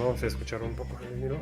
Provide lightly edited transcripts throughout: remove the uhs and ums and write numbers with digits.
Vamos a escuchar un poco el vinilo.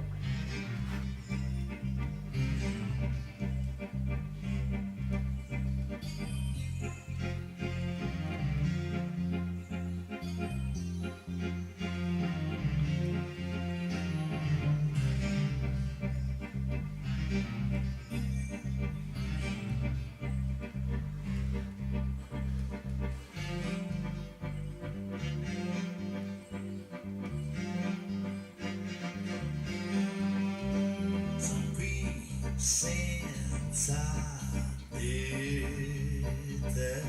Senza di te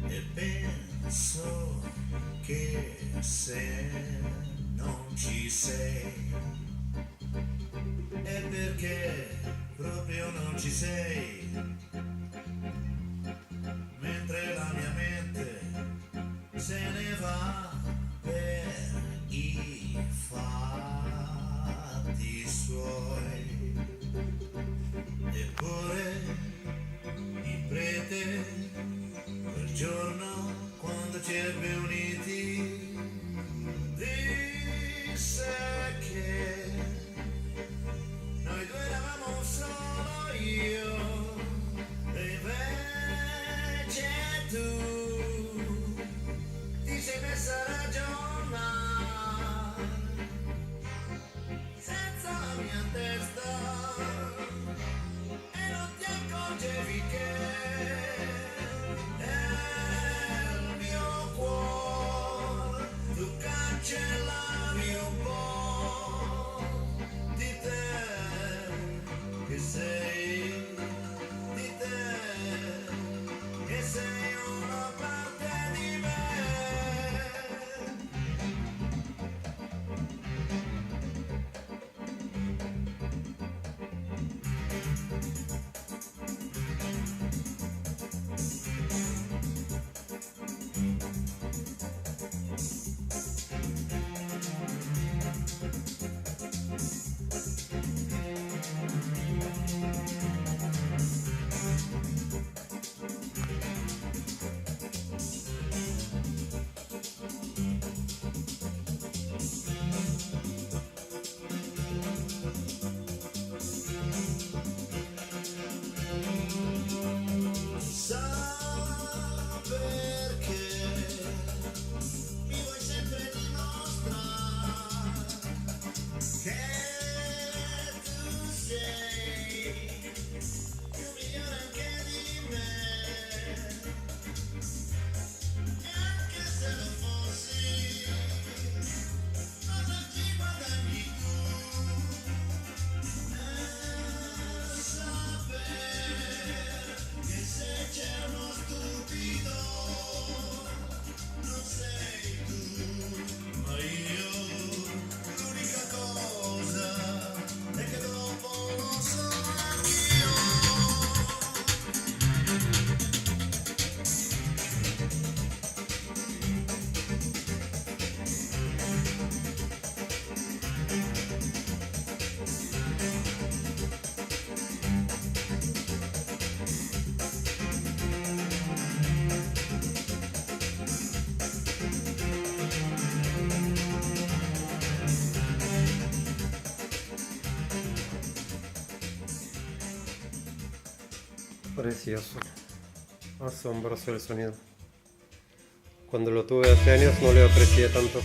e penso che se non ci sei è perché proprio non ci sei, mentre la mia mente se ne va per i fatti suoi. Eppure il prete quel giorno quando ci ebbe uniti disse che noi due eravamo solo io e invece tu ti sei messa a ragionare senza la mia testa e non ti accorgevi che nel mio cuore tu cancellavi un po' di te, che sei di te, che sei una parte di me. Precioso, asombroso el sonido. Cuando lo tuve hace años no lo aprecié tanto.